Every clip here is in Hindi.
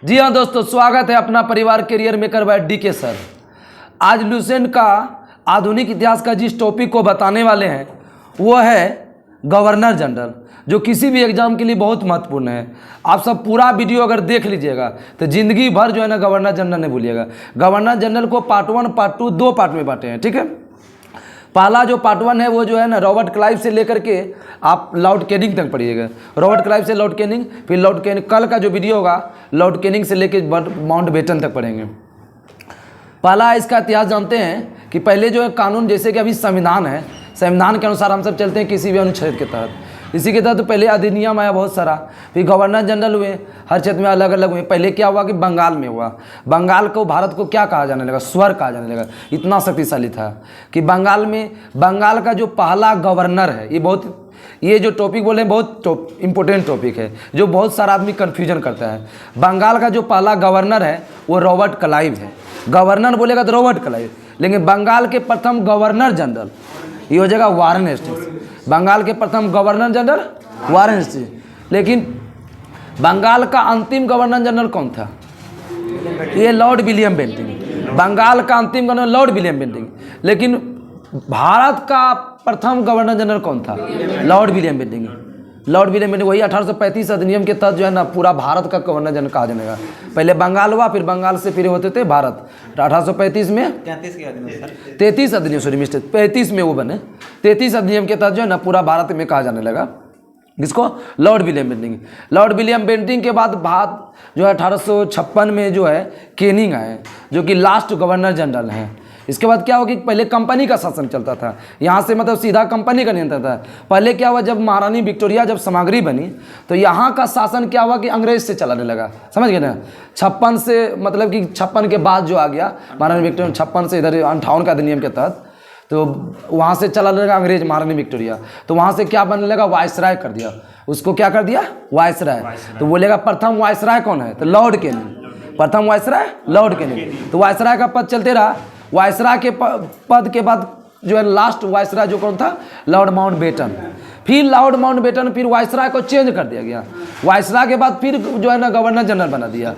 जी हाँ दोस्तों, स्वागत है अपना परिवार career maker by DK sir. आज लुसेंट का आधुनिक इतिहास का जिस टॉपिक को बताने वाले हैं वो है गवर्नर जनरल, जो किसी भी एग्जाम के लिए बहुत महत्वपूर्ण है। आप सब पूरा वीडियो अगर देख लीजिएगा तो ज़िंदगी भर जो है ना गवर्नर जनरल नहीं भूलिएगा। गवर्नर जनरल को पार्ट 1 पार्ट 2 दो पार्ट में बांटे हैं, ठीक है। पहला जो पार्ट 1 है वो जो है ना रॉबर्ट क्लाइव से लेकर के आप लॉर्ड कैनिंग तक पढ़िएगा। रॉबर्ट क्लाइव से लॉर्ड कैनिंग, फिर लॉर्ड कैनिंग, कल का जो वीडियो होगा लॉर्ड कैनिंग से लेकर माउंटबेटन तक पढ़ेंगे। पहला इसका इतिहास जानते हैं कि पहले जो है कानून, जैसे कि अभी संविधान है, संविधान के अनुसार हम सब चलते हैं किसी भी अनुच्छेद के तहत। इसी के तहत तो पहले अधिनियम आया बहुत सारा, फिर गवर्नर जनरल हुए, हर क्षेत्र में अलग अलग हुए। पहले क्या हुआ कि बंगाल में हुआ। बंगाल को भारत को क्या कहा जाने लगा? स्वर कहा जाने लगा। इतना शक्तिशाली था कि बंगाल में, बंगाल का जो पहला गवर्नर है, ये जो टॉपिक बोले बहुत इंपॉर्टेंट टॉपिक है, जो बहुत सारा आदमी कन्फ्यूजन करता है। बंगाल का जो पहला गवर्नर है वो रॉबर्ट क्लाइव है। गवर्नर बोलेगा तो रॉबर्ट क्लाइव, लेकिन बंगाल के प्रथम गवर्नर जनरल ये हो जाएगा वारेन हेस्टिंग्स। बंगाल के प्रथम गवर्नर जनरल वारेन हेस्टिंग्स। लेकिन बंगाल का अंतिम गवर्नर जनरल कौन था? ये लॉर्ड विलियम बेंटिंक। बंगाल का अंतिम गवर्नर लॉर्ड विलियम बेंटिंक। लेकिन भारत का प्रथम गवर्नर जनरल कौन था? Lord William Bentinck. Lord William Bentinck वही 1835 अधिनियम के तहत जो है ना पूरा भारत का गवर्नर जनरल कहा जाएगा। पहले बंगाल हुआ, फिर बंगाल से फिर होते थे भारत। 1835 में 33 अधिनियम, सॉरी मिस्टेक, 35 में वो बने। 33 अधिनियम के तहत जो है ना पूरा भारत में कहा जाने लगा। किसको? Lord William Bentinck. Lord William Bentinck के बाद भारत जो है 1856 में जो है कैनिंग आए, जो कि लास्ट गवर्नर जनरल हैं। इसके बाद क्या हुआ कि पहले कंपनी का शासन चलता था, यहाँ से मतलब सीधा कंपनी का नियंत्रण था। पहले क्या हुआ, जब महारानी विक्टोरिया जब सामग्री बनी तो यहाँ का शासन क्या हुआ कि अंग्रेज से चलाने लगा। समझ गए ना? 56 से मतलब कि 56 के बाद जो आ गया महारानी विक्टोरिया, 56 से इधर 58 का अधिनियम के तहत, तो वहाँ से चलाने लगा अंग्रेज महारानी विक्टोरिया। तो वहाँ से क्या बनने लगा? वायसराय कर दिया उसको। क्या कर दिया? वायसराय। तो बोलेगा प्रथम वायसराय कौन है? तो लॉर्ड कैनिंग। प्रथम वायसराय लॉर्ड कैनिंग। तो वायसराय का पद चलते रहा। वायसराय के पद के बाद जो है लास्ट वायसराय जो कौन था? Lord Mountbatten. फिर लॉर्ड माउंटबेटन, फिर वायसराय को चेंज कर दिया गया। वायसराय के बाद फिर जो है ना गवर्नर जनरल बना दिया,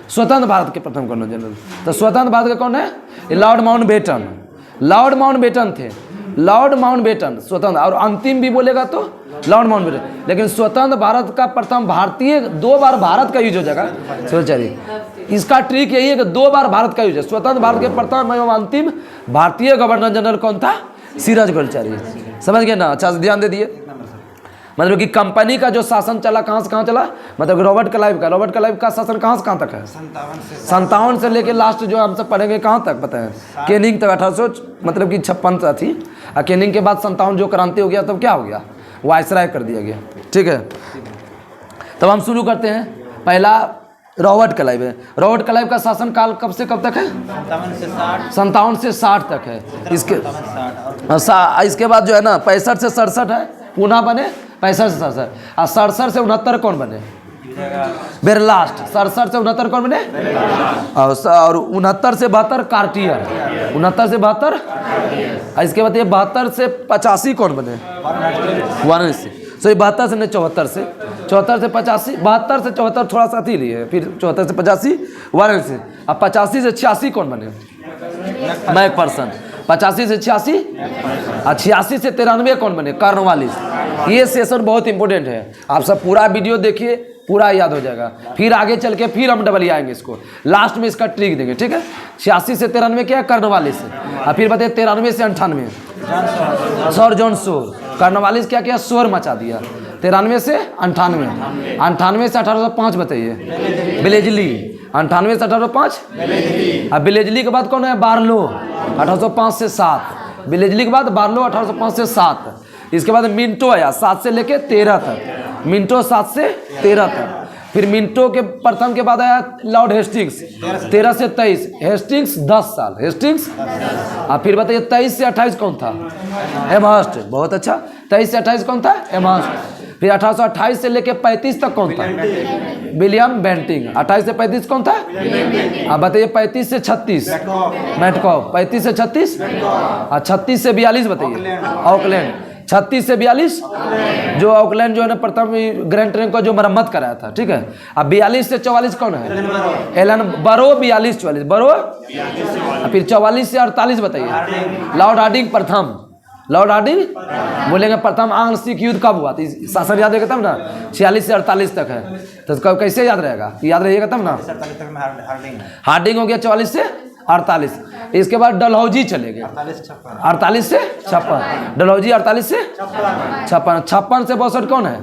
स्वतंत्र भारत के प्रथम गवर्नर जनरल। तो स्वतंत्र भारत का कौन है? Lord Mountbatten. लॉर्ड माउंटबेटन थे, लॉर्ड माउंटबेटन स्वतंत्र। और अंतिम भी बोलेगा तो लॉर्ड माउंटबेटन। लेकिन स्वतंत्र भारत का प्रथम भारतीय, 2 बार भारत का यूज हो जाएगा। चलिए, इसका ट्रिक यही है कि 2 बार भारत का यूज है। स्वतंत्र भारत के प्रथम एवं अंतिम भारतीय गवर्नर जनरल कौन था? सिराज गोलचारी। समझ गए ना? अच्छा से ध्यान दे दिए। मतलब कि कंपनी का जो शासन चला कहाँ से कहाँ चला, मतलब रॉबर्ट क्लाइव का शासन कहाँ से कहाँ तक है? 57 से लेके लास्ट जो हम सब पढ़ेंगे कहाँ तक पता है? कैनिंग तक 1800 मतलब कि 56 थी। और कैनिंग के बाद 57 जो क्रांति हो गया तब क्या हो गया? वायसराय कर दिया गया। ठीक है, तब हम शुरू करते हैं। पहला रॉबर्ट क्लाइव है। रॉबर्ट क्लाइव का शासन काल कब से कब तक है? 57 से 60 तक है। इसके बाद जो है ना 65 से 67 है, पुनः बने 65 से 67। और 67 से 69 कौन बने? बेरलास्ट। 67 से 69 कौन बने? और 69 से 72 कार्टियर। 69 से 72। इसके बाद ये 72 से 85 कौन बने? वाराणसी। सो 72 से 74 से 74 से 85, 72 से 74 थोड़ा सा थी लिए, फिर 74 से 85 वाराणसी। अब 85 से 86 कौन बने? मैकफर्सन। 85 से 86 और 86 से 93 कौन बने? कॉर्नवालिस। ये सेशन बहुत इंपॉर्टेंट है, आप सब पूरा वीडियो देखिए, पूरा याद हो जाएगा। फिर आगे चल के फिर हम डबल आएंगे इसको, लास्ट में इसका ट्रिक देंगे। ठीक है, 86 से 93 क्या है? कॉर्नवालिस। और फिर बताइए 93 से 98 सर जॉन शोर। कॉर्नवालिस क्या किया? शोर मचा दिया। 93 से 98, 98 से 1805 बताइए बिलेजली। 98 से 1805 अब बिलेजली के बाद कौन है? बार्लो। 1805 से 7 बिलेजली के बाद बार्लो 1805 से 7। इसके बाद मिंटो आया 7 से लेके 13 तक। मिंटो 7 से 13 तक। फिर मिंटो के प्रथम के बाद आया लॉर्ड हेस्टिंग्स 13 से 23। हेस्टिंग्स 10 साल। हेस्टिंग्स। और फिर बताइए 23 से 28 कौन था? एमहर्स्ट। बहुत अच्छा। 23 से 28 कौन था? एमहर्स्ट। फिर 1828 से लेके 35 तक कौन था? William Bentinck. 28 से 35 कौन था? अब बताइए 35 से 36 मेटकॉफ। 35 से 36 और 36 से 42 बताइए ऑकलैंड। 36 से 42 जो ऑकलैंड जो है ना प्रथम ग्रैंड ट्रंक को जो मरम्मत कराया था, ठीक है। अब 42 से 44 कौन है? एलन बरो। 42-44 बरो। फिर 44 से 48 बताइए। लॉर्ड हार्डिंग प्रथम। लॉर्ड हार्डिंग बोलेंगे प्रथम आंग्ल सिख युद्ध कब हुआ? तो शासन याद रहेगा तब ना। 46 से 48 तक है, तो कब कैसे याद रहेगा? याद रहिएगा तब ना। हार्डिंग हो गया 44 से 48। इसके बाद डलहौजी चले गए 48 से 56। डलहौजी 48 से 56। 56 से 62 कौन है?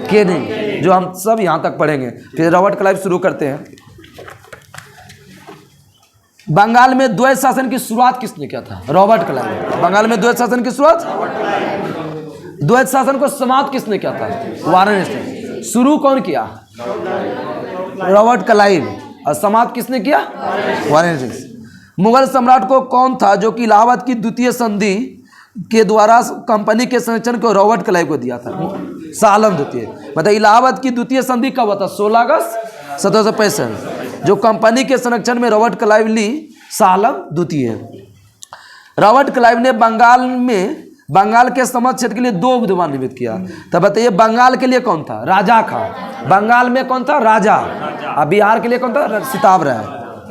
केनिंग, जो हम सब यहाँ तक पढ़ेंगे। फिर रॉबर्ट क्लाइव शुरू करते हैं। बंगाल में द्वैत शासन की शुरुआत किसने किया था? Robert Clive. बंगाल में द्वैत शासन की शुरुआत, द्वैत शासन को समाप्त किसने किया था? Warren Hastings. शुरू कौन किया? Robert Clive. और समाप्त किसने किया? Warren Hastings. मुगल सम्राट को कौन था जो कि इलाहाबाद की द्वितीय संधि के द्वारा कंपनी के संरक्षण को रॉबर्ट क्लाइव को दिया था? शाह आलम द्वितीय। मतलब इलाहाबाद की द्वितीय संधि कब हुआ था? 16 अगस्त 1765। जो कंपनी के संरक्षण में रॉबर्ट क्लाइव ली, शाह आलम द्वितीय। रॉबर्ट क्लाइव ने बंगाल के समस्त क्षेत्र के लिए 2 विद्वान नियुक्त किया। तो बताइए बंगाल के लिए कौन था? राजा खां। बंगाल में कौन था? राजा। और बिहार के लिए कौन था? सिताब राय।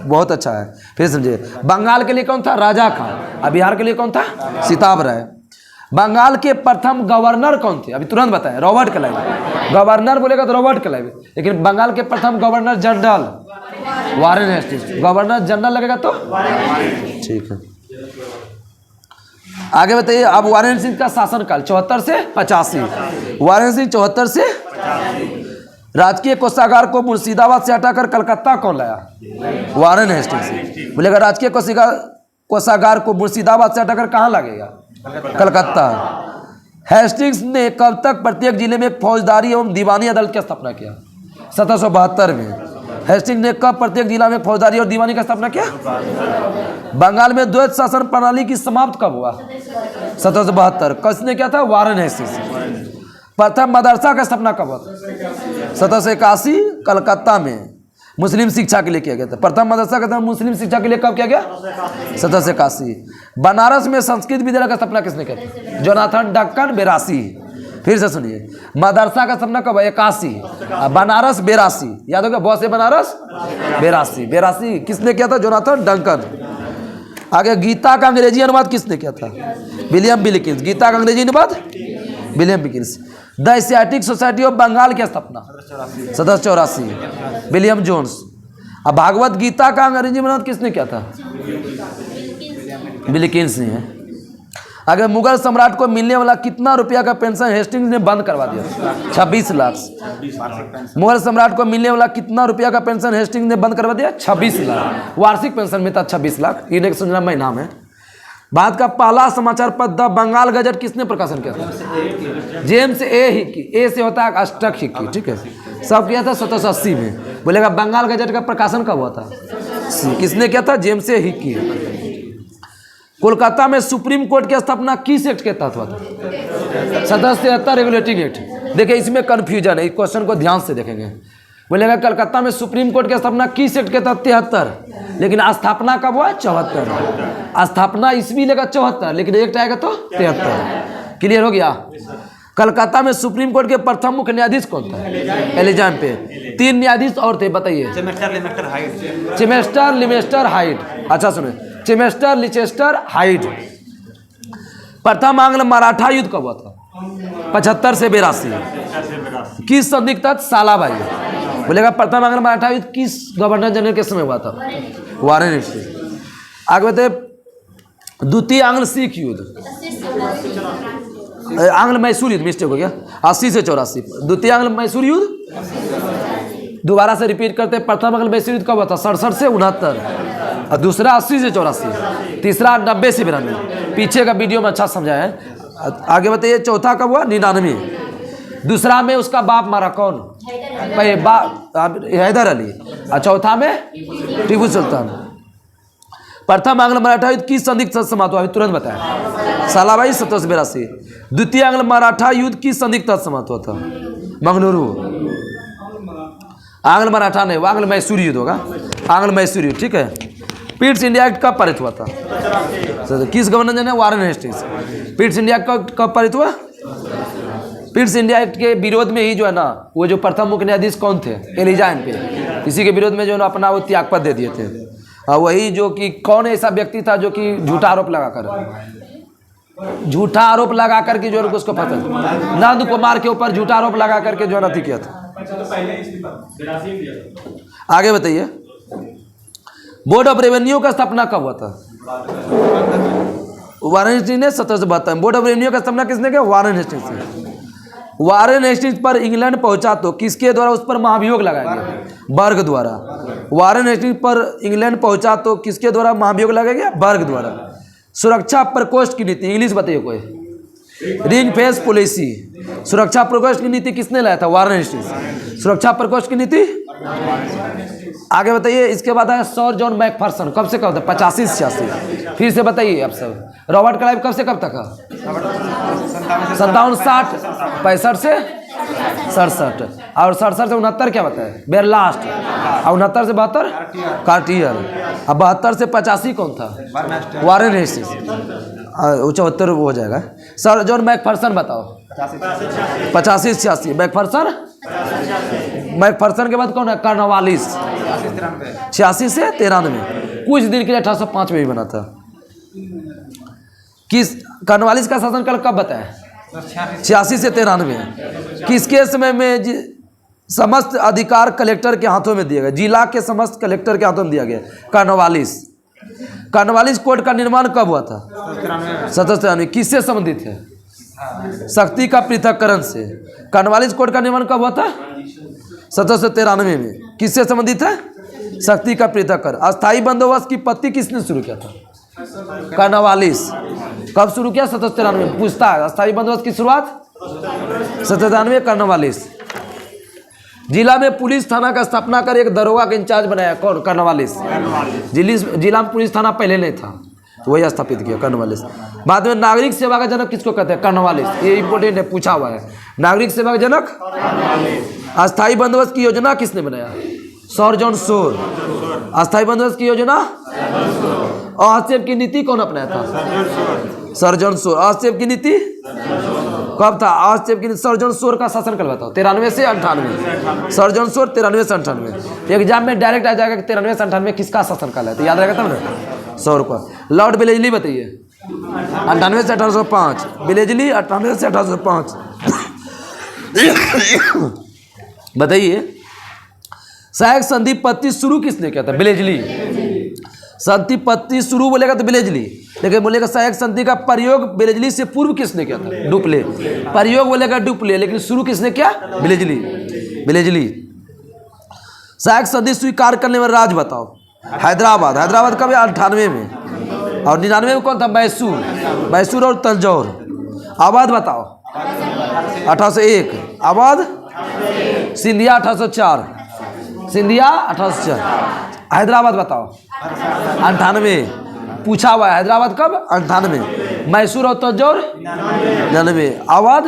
बहुत अच्छा है, फिर समझिए। बंगाल के लिए कौन था? राजा खां। और बिहार के लिए कौन था? सिताब राय। बंगाल के प्रथम गवर्नर कौन थे? अभी तुरंत बताएं। Robert Clive. गवर्नर बोलेगा तो रॉबर्ट क्लाइव, लेकिन बंगाल के प्रथम governor general Warren Hastings. Governor general लगेगा तो ठीक है। आगे बताइए। अब वारेन सिंह का शासनकाल 74 से 85। वारेन सिंह 74 से। राजकीय कोषागार को मुर्शिदाबाद से हटाकर कलकत्ता कौन लाया? Warren Hastings. बोलेगा राजकीय कोषागार को मुर्शिदाबाद से हटाकर कहाँ लगेगा? कलकत्ता। हेस्टिंग्स ने कब तक प्रत्येक जिले में फौजदारी एवं दीवानी अदालत की स्थापना किया? 1772 में। हेस्टिंग्स ने कब प्रत्येक जिला में फौजदारी और दीवानी का स्थापना किया? बंगाल में द्वैत शासन प्रणाली की समाप्त कब हुआ? 1772। किसने किया था? Warren Hastings. प्रथम मदरसा का स्थापना कब हुआ? 1781 कलकत्ता में मुस्लिम शिक्षा के लिए किया गया था। प्रथम मदरसा का मुस्लिम शिक्षा के लिए कब किया गया? 1781। बनारस में संस्कृत विद्यालय का स्थापना किसने किया? जोनाथन डक्कन 82। फिर से सुनिए, मदरसा का स्थापना कब? 81। बनारस 82। याद होगा? बहुत से बनारस 82 किसने किया था? Jonathan Duncan. आगे गीता का अंग्रेजी अनुवाद किसने किया था? William Wilkins. गीता का अंग्रेजी अनुवाद William Wilkins. The Asiatic Society of Bengal की स्थापना 1784 विलियम जोन्स। अब भागवत गीता का अंग्रेजी अनुवाद किसने किया था? विल्किंस ने है। अगर मुगल सम्राट को मिलने वाला कितना रुपया का पेंशन हेस्टिंग्स ने बंद करवा दिया? 26 लाख। मुगल सम्राट को मिलने वाला कितना रुपया का पेंशन हेस्टिंग्स ने बंद करवा दिया? 26 लाख। वार्षिक पेंशन में था 26 लाख। इन्हें सुनना महीना में। भारत का पहला समाचार पत्र द बंगाल गजट किसने प्रकाशन किया था? जेम्स ए हिक्की। ए से होता है अष्टक हिक्की, ठीक है। सब किया था 1780 में। बोलेगा बंगाल गजट का प्रकाशन कब हुआ था? किसने किया था? जेम्स ए हिक्की। कोलकाता में सुप्रीम कोर्ट की स्थापना किस एक्ट के तहत हुआ था? 1773 रेगुलेटिंग एक्ट। देखिए इसमें कंफ्यूजन है, इस क्वेश्चन को ध्यान से देखेंगे। बोलेगा कलकत्ता में सुप्रीम कोर्ट की स्थापना किस एक्ट के तहत? 73। लेकिन स्थापना कब हुआ? 74। स्थापना ईस्वी लेगा 74, लेकिन एक्ट आएगा तो 73। क्लियर हो गया? कलकत्ता में सुप्रीम कोर्ट के प्रथम मुख्य न्यायाधीश कौन था? एलिजाम पे। 3 न्यायाधीश और थे, बताइए। चेमेस्टर लिमेस्टर हाइट। अच्छा सुने, चेमेस्टर लिचेस्टर हाइट। प्रथम आंग्ल मराठा युद्ध कब हुआ था? 75 से 82। किस संधि के तहत? सालाबाई। बोलेगा प्रथम आंग्ल मराठा युद्ध किस गवर्नर जनरल के समय हुआ था? Warren Hastings. आगे बताइए द्वितीय आंग्ल सिख युद्ध, आंग्ल मैसूर युद्ध, मिस्टेक हो गया, 80 से 84। द्वितीय आंग्ल मैसूर युद्ध, दोबारा से रिपीट करते हैं। प्रथम आंग्ल मैसूर युद्ध कब हुआ था? 67 से 69। और दूसरा 80 से 84। तीसरा 90 से 92। पीछे का वीडियो में अच्छा समझाया है। आगे बताइए चौथा कब हुआ? 99। दूसरा में उसका बाप मारा कौन? हैदर अली। और चौथा में टीपू सुल्तान। प्रथम आंग्ल मराठा युद्ध किस संधि के तहत समाप्त हुआ? तुरंत बताएं। सालाबाई 17 से 82। द्वितीय आंग्ल मराठा युद्ध किस संधि के तहत समाप्त हुआ था? मंगलुरु। आंग्ल मराठा नहीं, वो आंग्ल मैसूर युद्ध होगा। आंग्ल मैसूर युद्ध, ठीक है। पीट्स इंडिया एक्ट कब पारित हुआ था? किस governor general? Warren Hastings. Pitt's India कब पारित हुआ? पिट्स इंडिया एक्ट के विरोध में ही जो है ना, वो जो प्रथम मुख्य न्यायाधीश कौन थे, एलिजा एनपे, इसी के विरोध में जो है ना अपना वो त्यागपत्र दे दिए थे। और वही जो कि कौन ऐसा व्यक्ति था जो कि झूठा आरोप लगा कर के जो है उसको फंसा, नंद कुमार के ऊपर झूठा आरोप लगा करके जो है ना किया था। आगे बताइए, बोर्ड ऑफ रेवेन्यू का स्थापना कब हुआ था? वारेन हेस्टिंग्स ने 1772 में। बोर्ड ऑफ रेवेन्यू का स्थापना किसने किया? वारेन हेस्टिंग्स ने। वारेन हेस्टिंग्स पर इंग्लैंड पहुंचा तो किसके द्वारा उस पर महाभियोग लगाया गया? बर्ग द्वारा। वारेन हेस्टिंग्स पर इंग्लैंड पहुंचा तो किसके द्वारा महाभियोग लगाया गया? बर्ग द्वारा। सुरक्षा प्रकोष्ठ की नीति, इंग्लिश बताइए कोई, रिंग फेंस पॉलिसी, सुरक्षा प्रकोष्ठ की नीति किसने लाया था? Warren Hastings. सुरक्षा प्रकोष्ठ की नीति। आगे बताइए, इसके बाद है सर जॉन मैकफर्सन, कब से कब तक? 85 से 86। फिर से बताइए आप सब। रॉबर्ट क्लाइव कब से कब तक है? 57 60 65 से 67 और 67 से 69 क्या बताए? बेरलास्ट। और 69 से 72 कार्टियर। अब 72 से 85 कौन था? Warren Hastings. 74 वो हो जाएगा। सर जॉन मैकफर्सन बताओ। 85 से 86 मैकफर्सन। मैकफर्सन के बाद कौन है? कॉर्नवालिस। 86 से 93। कुछ दिन के लिए 1805 में भी बना था। किस कॉर्नवालिस का शासनकाल कब बताया? 86 से 93। किसके समय में समस्त अधिकार कलेक्टर के हाथों में दिया गया? जिला के समस्त कलेक्टर के हाथों में दिया गया। कॉर्नवालिस। कॉर्नवालिस कोड का निर्माण कब हुआ था? 1793। किससे संबंधित है? शक्ति का पृथक्करण से। कॉर्नवालिस कोड का निर्माण कब हुआ था? 1793 में। किससे संबंधित है? शक्ति का पृथक्करण। अस्थायी बंदोबस्त की पत्ती किसने शुरू किया था? कॉर्नवालिस। कब शुरू किया? 1793 में। पूछता है अस्थायी बंदोबस्त की शुरुआत 1793 कॉर्नवालिस। जिला में पुलिस थाना का स्थापना कर एक दरोगा का इंचार्ज बनाया, कौन? कॉर्नवालिस। जिला में पुलिस थाना पहले नहीं था, तो वही स्थापित किया कॉर्नवालिस। बाद में नागरिक सेवा का जनक किसको कहते हैं? कॉर्नवालिस। ये इंपोर्टेंट है, पूछा हुआ है। नागरिक सेवा का जनक। अस्थायी बंदोबस्त की योजना किसने बनाया? Sir John Shore. अस्थायी बंदोबस्त की योजना। और हस्तक्षेप की नीति कौन अपनाया था? Sir John Shore. हस्तक्षेप की नीति कब था? हस्तक्षेप की नीति सर जॉन शोर का शासनकाल बताओ। 93 से 98। सर जॉन शोर 93 से 98। एग्जाम में डायरेक्ट आ जाएगा कि 93 से 98 किसका शासनकाल है, तो याद रहेगा तब ना। 100 का। लॉर्ड बेलेजली बताइए। 98 से 1805। बेलेजली 98 से 1805। बताइए, सहायक संधि पत्ती शुरू किसने किया था? बेलेजली। संधि पत्ती शुरू बोलेगा तो बेलेजली, लेकिन बोलेगा सहायक संधि का प्रयोग बेलेजली से पूर्व किसने किया था? डुप्ले। प्रयोग बोलेगा डुप्ले, लेकिन शुरू किसने किया? बेलेजली। बेलेजली। सहायक संधि स्वीकार करने में राज्य बताओ। हैदराबाद। हैदराबाद कब? 98 में। और 99 में कौन था? मैसूर। मैसूर और तंजौर। आबाद बताओ। 1801। आबाद। सिंधिया 1804। सिंधिया 1804। हैदराबाद बताओ। 98। पूछा हुआ है हैदराबाद कब? 98। मैसूर और तंजौर 99। आबाद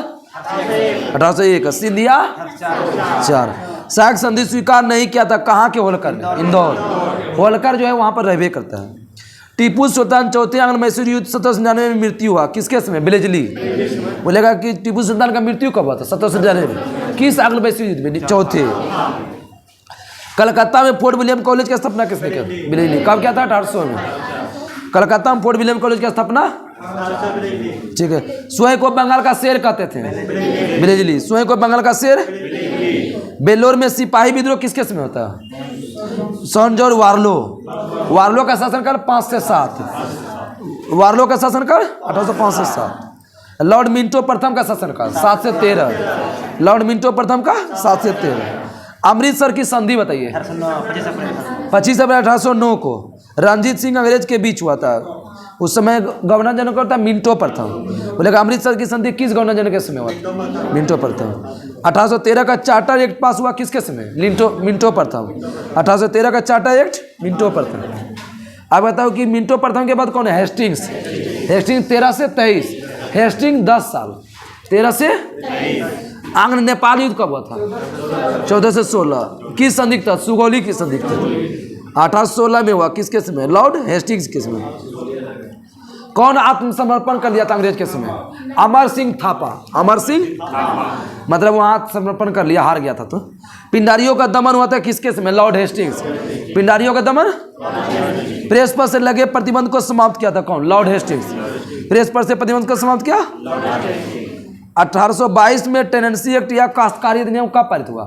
1801। सिंधिया 4। सहायक संधि स्वीकार नहीं किया था कहाँ के? होलकर ने। इंदौर। होलकर जो है वहाँ पर रहबे करता है। टीपू सुल्तान चौथे आंग्ल मैसूर युद्ध 1799 में मृत्यु हुआ, किसके समय? बेलेजली। बोलेगा कि टीपू सुल्तान का मृत्यु कब हुआ था? 1799 में। किस आंग्ल मैसूर युद्ध में? चौथे। कलकत्ता में फोर्ट विलियम कॉलेज की स्थापना किसने किया? बेलेजली। कब किया था? 1800 में। कलकत्ता में फोर्ट विलियम कॉलेज की स्थापना। ठीक है। स्वयं को बंगाल का शेर कहते थे, बेलेजली। स्वयं को बंगाल का शेर। बेलोर में सिपाही विद्रोह किसके समय होता है? सन जॉर्ज वार्लो। वार्लो का शासनकाल 5 से 7। वार्लो का शासनकाल 1805 से 7। लॉर्ड मिंटो प्रथम का शासनकाल 7 से 13। लॉर्ड मिंटो प्रथम का 7 से 13। अमृतसर की संधि बताइए। 25 अप्रैल 1809 को रणजीत सिंह अंग्रेज के बीच हुआ था। उस समय गवर्नर जनरल था मिंटो प्रथम। बोलेगा अमृतसर की संधि किस गवर्नर जनरल के समय हुआ था? मिंटो प्रथम। 1813 का चार्टर एक्ट पास हुआ किसके समय? मिंटो प्रथम। 1813 का चार्टर एक्ट मिंटो प्रथम। अब बताओ कि मिंटो प्रथम के बाद कौन है? हेस्टिंग्स। हेस्टिंग्स 13 से 23। हेस्टिंग्स 10 साल। 13 से। आंग्ल नेपाल युद्ध कब हुआ था? 14 से 16। किस संधि था? सुगौली की संधि था। 1816 में हुआ, किसके समय? लॉर्ड हेस्टिंग्स के समय। कौन आत्मसमर्पण कर लिया था अंग्रेज के समय? अमर सिंह थापा। अमर सिंह मतलब वहाँ आत्मसमर्पण कर लिया, हार गया था। तो पिंडारियों का दमन हुआ था किसके समय? Lord Hastings. पिंडारियों का दमन, प्रेस पर से लगे प्रतिबंध को समाप्त किया था कौन? Lord Hastings. प्रेस पर से प्रतिबंध को समाप्त किया 1822 में। टेनेंसी एक्ट या काश्तकारी अधिनियम कब पारित हुआ?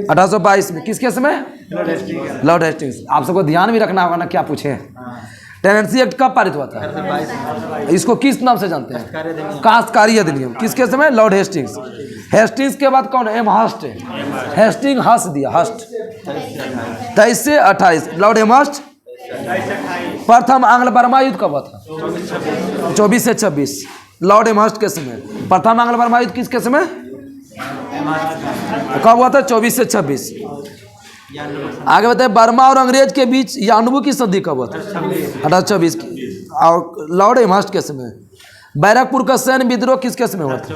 1822 में। किसके समय? Lord Hastings. आप सबको ध्यान भी रखना होगा ना क्या पूछे। टेनेंसी एक्ट कब पारित हुआ था? इसको किस नाम से जानते हैं? काश्तकारी अधिनियम। किसके समय? Lord Hastings. हेस्टिंग्स के बाद कौन? एम हस्ट। हेस्टिंग हस्ट दिया, हस्ट 23 से 28। Lord M हस्ट। प्रथम आंग्ल बर्मा युद्ध कब हुआ था? 24 से 26। लॉर्ड एम हस्ट के समय। प्रथम आंग्ल बर्मा युद्ध किसके समय कब हुआ था? 24 से 26। आगे बताए बर्मा और अंग्रेज के बीच यानुबू की संधि कब हुआ था? 1824 की। और लॉर्ड एम हस्ट के समय। बैरकपुर का सैन्य विद्रोह किसके समय हुआ था?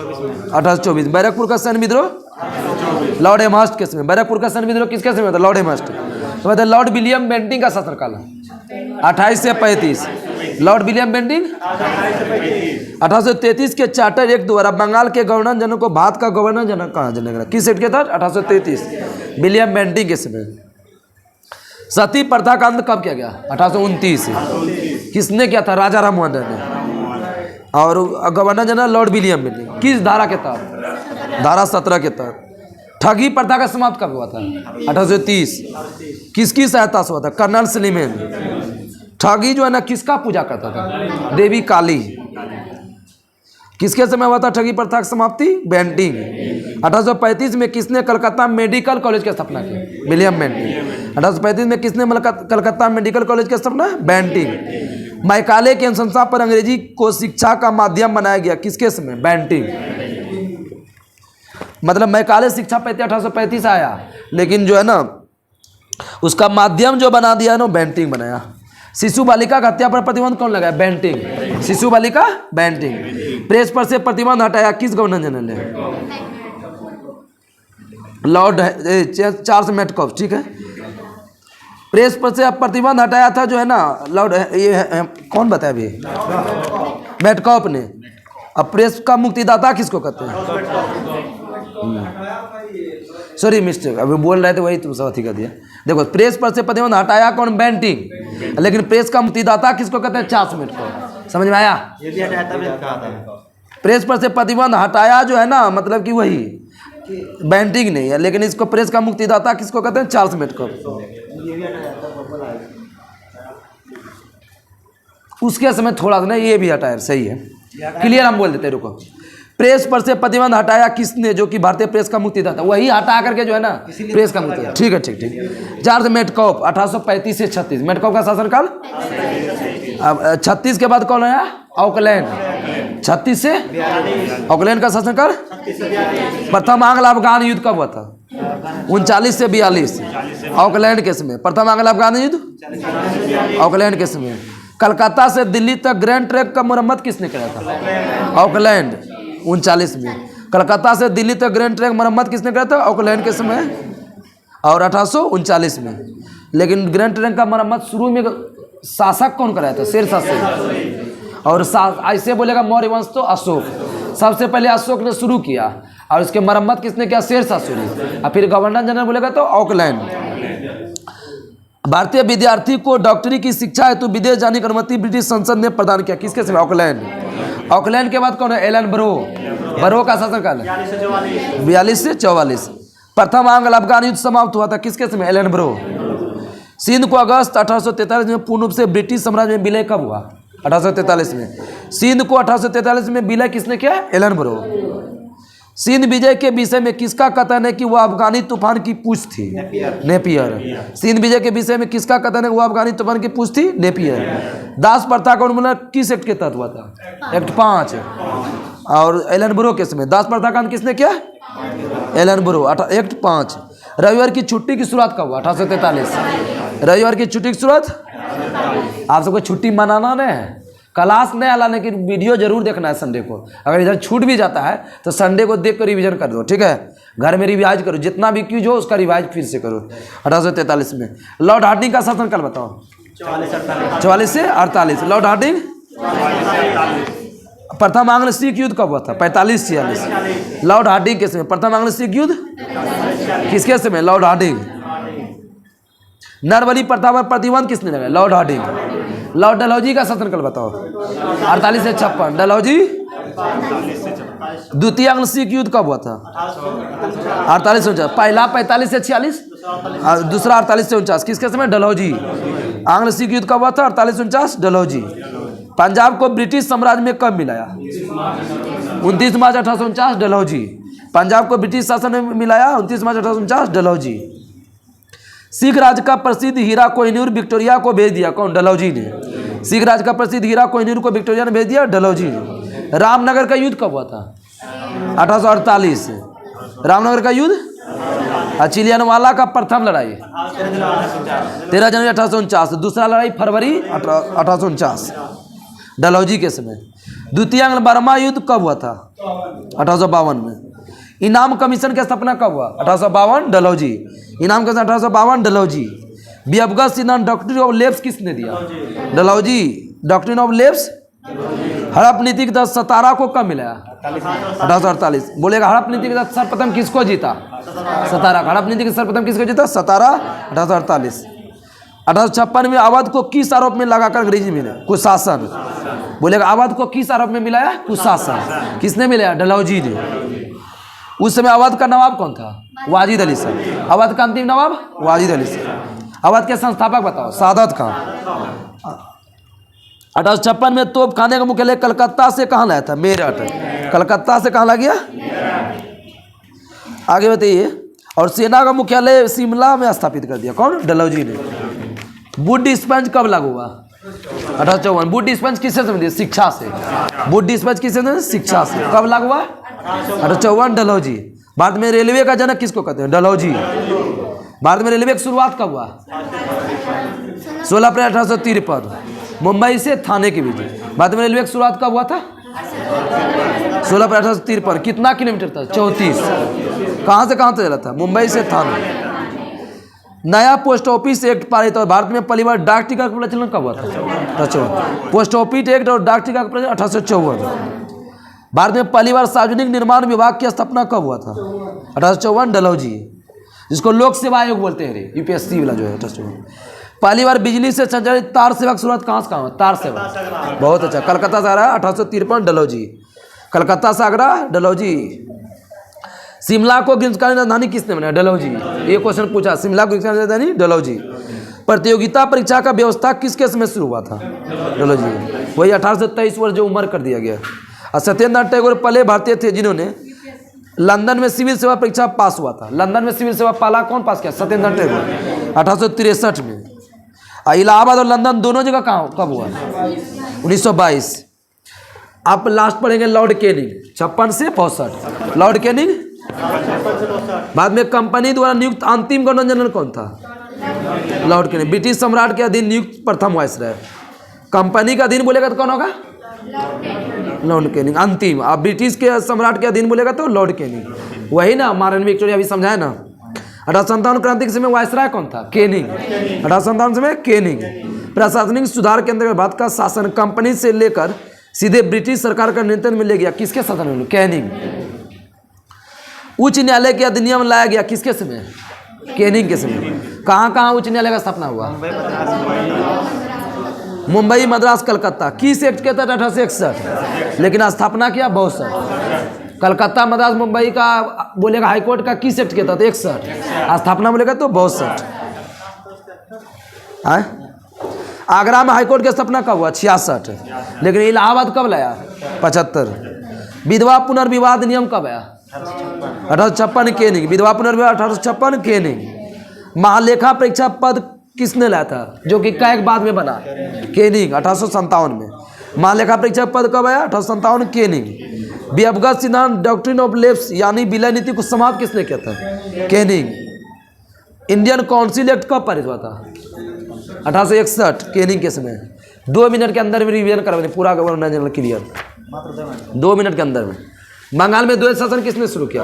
1824। बैरकपुर का सैन्य विद्रोह लॉर्ड एम हस्ट के समय। बैरकपुर का सैन्य विद्रोह किसके समय हुआ था? Lord M हस्ट। तो बताए लॉर्ड विलियम बेंटिंग का शासनकाल है 28 से 35। लॉर्ड विलियम बेंटिंग 1833 के चार्टर एक्ट द्वारा बंगाल के गवर्नर जनरल को भारत का गवर्नर जनरल कहा जाने लगा। किस एक्ट के तहत? 1833। विलियम बेंटिंग के समय। सती प्रथा का अंत कब किया गया? 1829। किसने किया था? राजा राम मोहन राय ने। और governor general lord William Bentinck. किस धारा के तहत? धारा 17 के तहत। ठगी प्रथा का समाप्त कब हुआ था? 1830। किसकी सहायता से हुआ था? कर्नल सलीमेन। ठगी जो है ना किसका पूजा करता था? देवी काली। किसके समय हुआ था ठगी प्रथा की समाप्ति? बेंटिंग। 1835 में किसने कलकत्ता मेडिकल कॉलेज की स्थापना की? William Bentinck. 1835 में किसने कलकत्ता मेडिकल कॉलेज की स्थापना? बेंटिंग। मैकाले की अनुशंसा पर अंग्रेजी को शिक्षा का माध्यम बनाया गया किसके समय? बेंटिंग। मतलब मैकाले शिक्षा पद्धति 1835 आया, लेकिन जो है ना उसका माध्यम जो बना दिया ना बेंटिंग बनाया। शिशु बालिका की हत्या पर प्रतिबंध कौन लगाया? बेंटिंग। शिशु बालिका बेंटिंग। प्रेस पर से प्रतिबंध हटाया किस गवर्नर जनरल ने? Lord Charles Metcalfe. ठीक है। प्रेस पर से प्रतिबंध हटाया था जो है ना लॉर्ड ये कौन बताया अभी? मेटकॉफ ने। अब प्रेस का मुक्तिदाता किसको कहते हैं? सॉरी मिस्टेक, अभी बोल रहे थे वही तुम सब अथी कर दिया। देखो प्रेस पर से प्रतिबंध हटाया कौन? बेंटिंग। लेकिन प्रेस का मुक्तिदाता किसको कहते हैं? Charles Metcalfe. समझ में आया? प्रेस पर से प्रतिबंध हटाया जो है ना मतलब कि वही बेंटिंग नहीं है, लेकिन इसको प्रेस का मुक्तिदाता किसको कहते हैं? Charles Metcalfe. उसके समय थोड़ा सा ना ये भी हटाया, सही है, क्लियर हम बोल देते। रुको, प्रेस पर से प्रतिबंध हटाया किसने? जो कि भारतीय प्रेस का मुक्तिदाता, वही हटा करके जो है ना प्रेस का मुक्तिदाता। ठीक है, ठीक ठीक। चार्ल्स मेटकॉफ 1835 से 36। मेटकॉफ का शासनकाल। अब 36 के बाद कौन आया? ऑकलैंड। 36 से ऑकलैंड का शासनकाल। प्रथम आंग्ल अफगान युद्ध कब हुआ था? 39 से 42। ऑकलैंड के समय। प्रथम आंग्ल अफगान युद्ध ऑकलैंड के समय। कलकत्ता से दिल्ली तक ग्रैंड ट्रैक का मरम्मत किसने किया था? ऑकलैंड 39 में। कलकत्ता से दिल्ली तक ग्रैंड ट्रैक मरम्मत किसने किया था? ऑकलैंड के समय और 1839 में। लेकिन ग्रैंड ट्रैक का मरम्मत शुरू में शासक कौन कराया था? शेरशाह सूरी। और ऐसे बोलेगा मौर्य वंश तो अशोक, सबसे पहले अशोक ने शुरू किया और उसके मरम्मत किसने किया? शेरशाह सूरी। और फिर गवर्नर जनरल बोलेगा तो ऑकलैंड। भारतीय विद्यार्थी को डॉक्टरी की शिक्षा हेतु विदेश जाने की अनुमति ब्रिटिश संसद ने प्रदान किया किसके समय? ऑकलैंड। ऑकलैंड के बाद कौन है? एलन बरो। बरो का शासनकाल 42 से 44। प्रथम आंग्ल अफगान युद्ध समाप्त हुआ था किसके समय? एलन बरो। सिंध को अगस्त 1843 में पूर्ण रूप से ब्रिटिश साम्राज्य में विलय कब हुआ? 1843 में। सिंध को 1843 में विलय किसने किया? एलन बरो। सिंध विजय के विषय में किसका कथन है कि वह अफगानी तूफान की पूछ थी? नेपियर। सिंध विजय के विषय में किसका कथन है कि वह अफगानी तूफान की पूछ थी? नेपियर। दास प्रथा का उन्मूलन किस एक्ट के तहत हुआ था? एक्ट 5। और एलन बरो के समय दास प्रथा का अंत किसने किया? एलन बरो। एक्ट 5। रविवार की छुट्टी की शुरुआत कब हुआ? 1843। रविवार की छुट्टी की शुरुआत, आप सबको छुट्टी मनाना नहीं है, क्लास नहीं आला, लेकिन वीडियो जरूर देखना है संडे को। अगर इधर छूट भी जाता है तो संडे को देख कर रिविजन कर दो, ठीक है? घर में रिवाइज करो, जितना भी क्यूज हो उसका रिवाइज फिर से करो। 1843 में। लॉर्ड हार्डिंग का शासनकाल बताओ। 44 से 48। लॉर्ड हार्डिंग प्रथम आंग्ल सिख युद्ध कब हुआ था? 45-46। लॉर्ड हार्डिंग के समय। प्रथम आंग्ल सिख युद्ध किसके समय? Lord Hardinge. नरबली प्रथा पर प्रतिबंध किसने लगाया? Lord Hardinge. लॉर्ड डलहौजी का शासनकाल बताओ। 48 से 56। डलहौजी। द्वितीय आंग्ल सिख युद्ध कब हुआ था? 48 से 49। पहला 45 से 46, दूसरा 48 से 49। किसके समय? डलहौजी। आंग्ल सिख युद्ध कब हुआ था? 48 से 49। डलहौजी। पंजाब को ब्रिटिश साम्राज्य में कब मिलाया? 29 मार्च 1849। डलहौजी। पंजाब को ब्रिटिश शासन में मिलाया 29 मार्च 1849। डलहौजी। सिख राज का प्रसिद्ध हीरा कोहिनूर विक्टोरिया को भेज दिया कौन? डलहौजी ने। सिख राज का प्रसिद्ध हीरा कोहिनूर को विक्टोरिया ने भेज दिया, डलहौजी ने। रामनगर का युद्ध कब हुआ था? 1848। रामनगर का युद्ध। चिलियनवाला का प्रथम लड़ाई 13 जनवरी 1849। दूसरा लड़ाई फरवरी 1849। डलहौजी के समय। द्वितीय आंग्ल बर्मा युद्ध कब हुआ था? 1852 में। इनाम कमीशन की स्थापना कब हुआ? 1852। डलहौजी। इनाम कमीशन 1852। डलहौजी। बियबगस सिद्धांत डॉक्ट्रिन ऑफ लेप्स किसने दिया? डलहौजी। Doctrine of lapse. हड़प नीति के तहत सतारा को कब मिलाया? 1848। बोलेगा हड़प नीति के तहत सर्वप्रथम किसको जीता? सतारा। हड़प नीति के सर्वप्रथम किसको जीता? सतारा। 1848। 1856 में अवध को किस आरोप में लगाकर अंग्रेजी मिला? कुशासन। बोलेगा अवध को किस आरोप में मिलाया? कुशासन। किसने मिलाया? डलहौजी ने। उस समय अवध का नवाब कौन था? वाजिद अली शाह। अवध का अंतिम नवाब वाजिद अली शाह। अवध के संस्थापक बताओ। सादत खान। 1856 में तोप खाने का मुख्यालय कलकत्ता से कहाँ लाया था? मेरठ। कलकत्ता से कहाँ ला गया? आगे बताइए। और सेना का मुख्यालय शिमला में स्थापित कर दिया कौन? डलहौजी ने। वुड डिस्पेंस कब लागू हुआ? 1854। वुड डिस्पेंस किससे संबंधित? शिक्षा से। वुड डिस्पेंस किससे संबंधित? शिक्षा से। कब लागू हुआ? 1854। डलहौजी। भारत में रेलवे का जनक किसको कहते हैं? डलहौजी। भारत में रेलवे की शुरुआत कब हुआ? 16 अप्रैल 1853। मुंबई से थाने के बीच। भारत में रेलवे की शुरुआत कब हुआ था? 16 अप्रैल 1853। कितना किलोमीटर था? 34। कहाँ से कहाँ तक चला था? मुंबई से थाने। नया पोस्ट ऑफिस एक्ट पारित और भारत में पहली बार डाक टिकट का प्रचलन कब हुआ था? 1854। पोस्ट ऑफिस एक्ट और डाक टिकट का प्रचलन 1854। भारत में पहली बार सार्वजनिक निर्माण विभाग की स्थापना कब हुआ था? 1854। डलहौजी। जिसको लोक सेवा आयोग बोलते हैं रे, यूपीएससी वाला जो है 1854। पहली बार बिजली से संचालित तार सेवा की शुरुआत कहाँ से कहाँ? तार सेवा। बहुत अच्छा। कलकत्ता से आ रहा है 1853। डलहौजी। कलकत्ता से आगरा। डलहौजी। शिमला को ग्रीष्मकालीन राजधानी किसने बनाया? डलहौजी। ये क्वेश्चन पूछा। शिमला को ग्रीष्मकालीन राजधानी डलहौजी। प्रतियोगिता परीक्षा का व्यवस्था किसके समय शुरू हुआ था? डलहौजी। वही 18 से 23 वर्ष जो उम्र कर दिया गया। और सत्येंद्रनाथ टैगोर पहले भारतीय थे जिन्होंने लंदन में सिविल सेवा परीक्षा पास हुआ था। लंदन में सिविल सेवा पहला कौन पास किया? सत्येंद्रनाथ टैगोर 1863 में। इलाहाबाद और लंदन दोनों जगह कहाँ कब हुआ? 1922। आप लास्ट पढ़ेंगे लॉर्ड कैनिंग 56 से 65। Lord Canning. बाद में कंपनी द्वारा नियुक्त अंतिम गवर्नर जनरल कौन था? Lord Canning. ब्रिटिश सम्राट के अधीन नियुक्त प्रथम वायसराय। कंपनी का अधीन बोलेगा तो कौन होगा? Lord Canning. अंतिम। अब ब्रिटिश के सम्राट के अधीन बोलेगा तो लॉर्ड कैनिंग। वही ना महारानी विक्टोरिया अभी समझाया ना। 1857 क्रांति के समय वायसराय कौन था? कैनिंग। 1857 समय कैनिंग। प्रशासनिक सुधार के अंतर्गत भारत का शासन कंपनी से लेकर सीधे ब्रिटिश सरकार का नियंत्रण में ले गया किसके शासन में? कैनिंग। उच्च न्यायालय के अधिनियम लाया गया किसके समय? कैनिंग के समय। कहाँ कहाँ उच्च न्यायालय का स्थापना हुआ? मुंबई, मद्रास, कलकत्ता। किस एक्ट के तहत? 1861। लेकिन स्थापना किया 62। कलकत्ता, मद्रास, मुंबई का बोलेगा हाईकोर्ट का किस एक्ट के तहत? 61। स्थापना बोलेगा तो 62। आगरा में हाईकोर्ट की स्थापना कब हुआ? 66। लेकिन इलाहाबाद कब लाया? 75। विधवा पुनर्विवाद नियम कब आया? 1856 कैनिंग। विधवा पुनर्विवाह 1856 कैनिंग। महालेखा परीक्षा पद किसने लाया था जो कि कैग बाद में बना? कैनिंग 1857 में। महालेखा परीक्षा पद कब आया? 1857 कैनिंग। बियबगस सिद्धांत डॉक्ट्रिन ऑफ लेप्स यानी विलय नीति को समाप्त किसने किया था? कैनिंग। इंडियन काउंसिल एक्ट कब पारित हुआ था? 1861 कैनिंग के समय। 2 मिनट के अंदर में रिवीजन करवाने पूरा गवर्नर जनरल क्लियर 2 मिनट के अंदर में। बंगाल में द्वैत शासन किसने शुरू किया?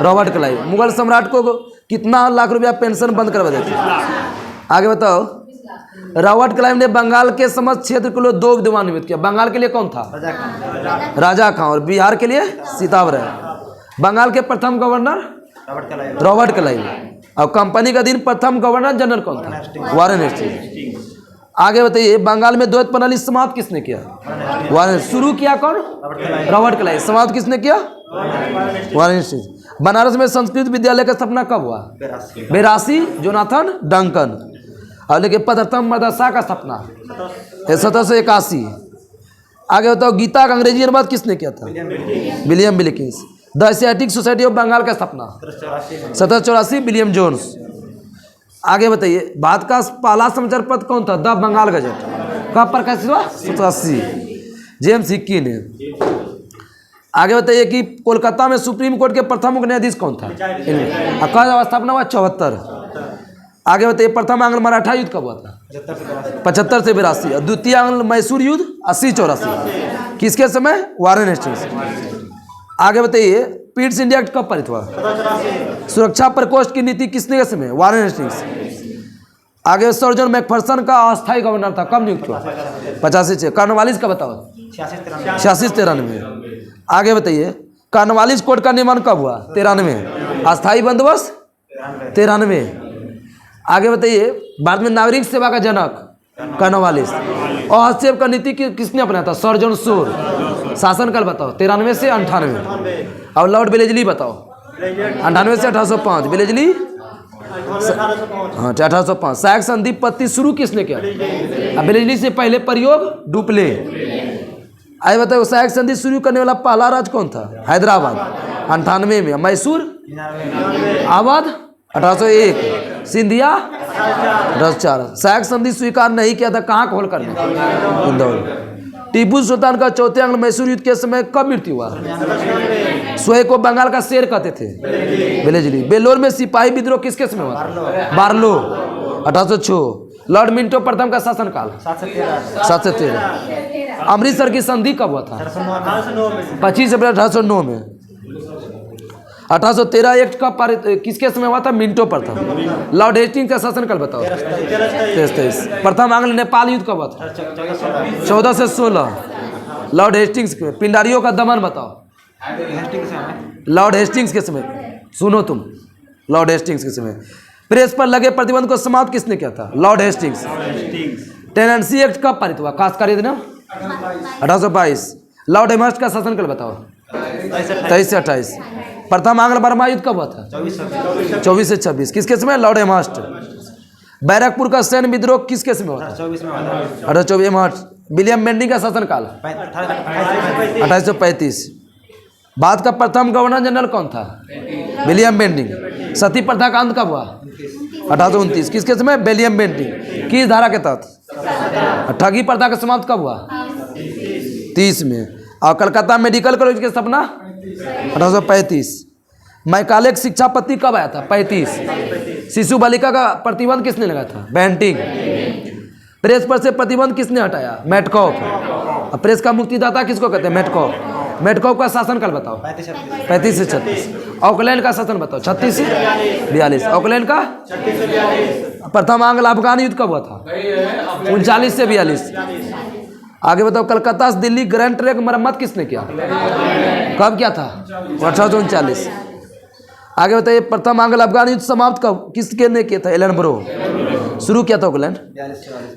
Robert Clive. मुगल सम्राट को कितना लाख रुपया पेंशन बंद करवा देते? आगे बताओ। रॉबर्ट क्लाइव ने बंगाल के समस्त क्षेत्र के लिए 2 दीवान नियुक्त किया। बंगाल के लिए कौन था? राजा खां। और बिहार के लिए सीतावर है। बंगाल के प्रथम गवर्नर रॉबर्ट क्लाइव। और कंपनी का अधीन प्रथम गवर्नर जनरल कौन था? Warren Hastings. आगे बताइए, बंगाल में द्वैत प्रणाली समाप्त किसने किया? वारेन। शुरू किया कौन? Robert Clive. समाप्त किसने किया? Warren Hastings. बनारस में संस्कृत विद्यालय का स्थापना कब हुआ? 82, जोनाथन डंकन। और लेकिन प्रथम मदरसा का स्थापना 1781। आगे बताओ, गीता का अंग्रेजी अनुवाद किसने किया था? William Wilkins. The Asiatic Society of Bengal का स्थापना 1784, विलियम जोन्स। आगे बताइए, भारत का पहला समाचार पत्र कौन था? The Bengal gazette. कब प्रकाशित हुआ? 87, जेम्स हिक्की ने। आगे बताइए कि कोलकाता में सुप्रीम कोर्ट के प्रथम मुख्य न्यायाधीश कौन था? कब स्थापना हुआ? 74। आगे बताइए, प्रथम आंग्ल मराठा युद्ध कब हुआ था? 75 से 82। और द्वितीय आंग्ल मैसूर युद्ध 80-84। किसके समय? Warren Hastings. आगे बताइए, पीट्स इंडिया एक्ट कब पारित हुआ? सुरक्षा प्रकोष्ठ की नीति किसने के समय? Warren Hastings. आगे सर जॉन मैकफरसन का अस्थायी गवर्नर था, कब नियुक्त हुआ? 85 से। कॉर्नवालिस का बताओ? 86-93। आगे बताइए, कॉर्नवालिस कोड का निर्माण कब हुआ? 93। अस्थायी बंदोबस्त 93। आगे बताइए, भारत में नागरिक सेवा का जनक कॉर्नवालिस। और हस्तक्षेप का नीति किसने अपनाया था? Sir John Shore. शासनकाल बताओ? 93 से 98। और लॉर्ड वेलेस्ली बताओ? 98 से 1805। वेलेस्ली हाँ 1805। सहायक संधि पत्ती शुरू किसने किया? अब वेलेस्ली से पहले प्रयोग डुप्ले। आइए बताओ, सहायक संधि शुरू करने वाला पहला राज्य कौन था? हैदराबाद 98 में। मैसूर, अवध 1801, सिंधिया 1804। सहायक संधि स्वीकार नहीं किया था, कहाँ खोल कर? इंदौर। टीपू सुल्तान का चौथे आंग्ल मैसूर युद्ध के समय कब मृत्यु हुआ? स्वयं को बंगाल का शेर कहते थे, वेलेस्ली। बेलोर में सिपाही विद्रोह किसके समय हुआ? बार्लो 1806। लॉर्ड मिंटो प्रथम का शासनकाल 713। अमृतसर की संधि कब हुआ था? 25 अप्रैल 1809 में। 1813 एक्ट का पारित किसके समय हुआ था? मिंटो प्रथम। लॉर्ड हेस्टिंग्स का शासनकाल बताओ? 23। प्रथम आंग्ल नेपाल युद्ध कब हुआ था? 14 से 16। लॉर्ड हेस्टिंग्स के। पिंडारियों का दमन बताओ? लॉर्ड हेस्टिंग्स के समय। सुनो तुम, लॉर्ड हेस्टिंग्स के समय। प्रेस पर लगे प्रतिबंध को समाप्त किसने किया था? Lord Hastings. टेनेंसी एक्ट कब पारित हुआ? खास कर 1822। लॉर्ड हेमस्ट का शासनकाल बताओ? 23 से 28। प्रथम आंग्ल बर्मा युद्ध कब हुआ था? 24 से 26। किसके समय? लॉर्ड हेमस्ट। बैरकपुर का सैन्य विद्रोह किसके समय हुआ था? 1824। विलियम बेंटिंग का शासनकाल 2835। भारत का प्रथम गवर्नर जनरल कौन था? William Bentinck. सती प्रथा का अंत कब हुआ? 1829। किसके समय? William Bentinck. किस धारा के तहत? ठगी प्रथा का समाप्त कब हुआ? 30 में। और कलकत्ता मेडिकल कॉलेज की स्थापना 1835। मैकाले शिक्षा पत्ती कब आया था? 35। शिशु बालिका का प्रतिबंध किसने लगाया था? बेंटिंग। प्रेस पर से प्रतिबंध किसने हटाया? मेटकॉफ। प्रेस का मुक्तिदाता किसको कहते हैं? मेटकॉफ। मेटकॉफ का शासनकाल बताओ? 35 से 36। ऑकलैंड का शासन बताओ? 36 से 42। ऑकलैंड का प्रथम आंग्ल अफगान युद्ध कब हुआ था? 39 से 42। आगे बताओ, कलकत्ता से दिल्ली ग्रैंड ट्रैक मरम्मत किसने किया? कब किया था? 1839। आगे बताइए, प्रथम आंग्ल अफगान युद्ध समाप्त कब किसके ने किया था? Ellenborough. शुरू किया था ऑकलैंड।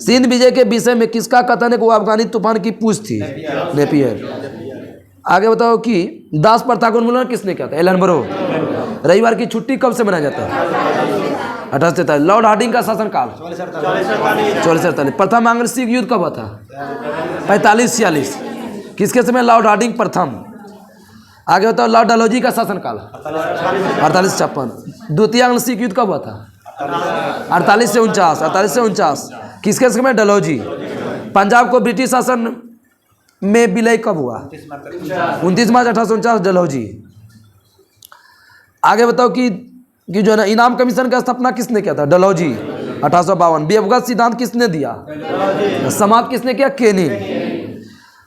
सिंध विजय के विषय में किसका कथन है कि वो अफगानी तूफान की पूछ थी? नेपियर। आगे बताओ कि दास प्रथा का उन्मूलन किसने किया था? Ellenborough. रविवार की छुट्टी कब से मनाया जाता है? 1843। लॉर्ड हार्डिंग का शासनकाल 44-48। प्रथम आंग्ल सिख युद्ध कब हुआ था? 45-46। किसके समय? लॉर्ड हार्डिंग प्रथम। आगे बताओ, लॉर्ड डलहौजी का शासनकाल 48-56। द्वितीय आंग्ल सिख युद्ध कब हुआ था? 48 से 49। किसके समय? डलहौजी। पंजाब को ब्रिटिश शासन में विलय कब हुआ? 29 मार्च 1849, डलहौजी। आगे बताओ कि जो है ना, इनाम कमीशन का स्थापना किसने किया था? डलहौजी 1852। बेवगत सिद्धांत किसने दिया? समाप्त किसने किया? केनी।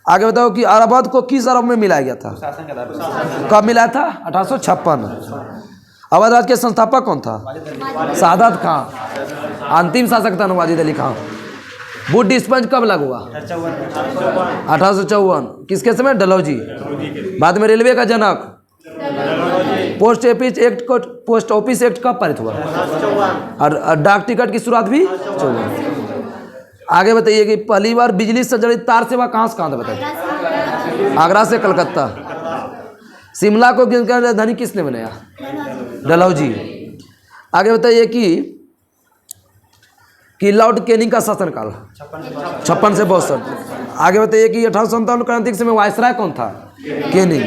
आगे बताओ कि अरबद को किस अरब में मिलाया गया था? कब मिलाया था? 1856। अवध राज्य के संस्थापक कौन था? सादत खां। अंतिम शासक था वाजिद अली खां। बूथ डिस्पेंस कब लागू हुआ? 1854। किसके समय? डलहौजी। बाद में रेलवे का जनक? पोस्ट ऑफिस एक्ट कब पारित हुआ? और डाक टिकट की शुरुआत भी 54। आगे बताइए कि पहली बार बिजली से जड़ी तार सेवा कहाँ से कहाँ था बताइए? आगरा से कलकत्ता। शिमला को राजधानी किसने बनाया? डलहौजी। आगे बताइए कि लॉर्ड कैनिंग का शासनकाल 56 से 62। आगे बताइए कि 1857 क्रांति के समय वायसराय कौन था? कैनिंग।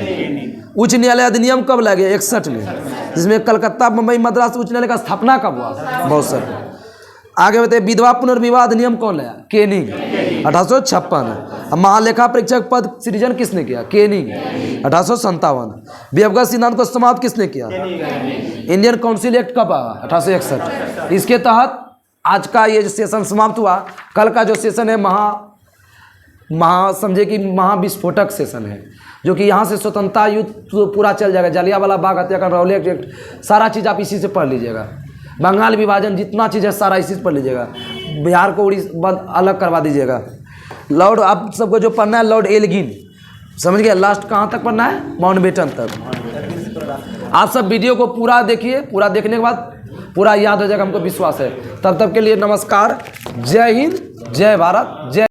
उच्च न्यायालय अधिनियम कब लाया गया? 61 में, जिसमें कलकत्ता, मुंबई, मद्रास उच्च न्यायालय का स्थापना कब हुआ? 62 में। आगे बताइए विधवा पुनर्विवाह अधिनियम कौन लाया? कैनिंग, 1856। महालेखा परीक्षक पद सृजन किसने किया? कैनिंग, 1857। बेवगत सिद्धांत को समाप्त किसने किया? इंडियन काउंसिल एक्ट कब आया? 1861। इसके तहत आज का ये जो सेशन समाप्त हुआ। कल का जो सेशन है समझे कि महाविस्फोटक सेशन है, जो कि यहाँ से स्वतंत्रता युद्ध तो पूरा चल जाएगा। जलियांवाला बाग हत्याकांड, रौलट एक्ट, सारा चीज़ आप इसी से पढ़ लीजिएगा। बंगाल विभाजन, जितना चीज़ है सारा इसी से पढ़ लीजिएगा। बिहार को उड़ीसा अलग करवा दीजिएगा। लॉर्ड, आप सबको जो पढ़ना है लॉर्ड एल्गिन, समझ गए? लास्ट कहाँ तक पढ़ना है? माउंटबेटन तक। आप सब वीडियो को पूरा देखिए, पूरा देखने के बाद पूरा याद हो जाएगा, हमको विश्वास है। तब तक के लिए नमस्कार। जय हिंद, जय भारत, जय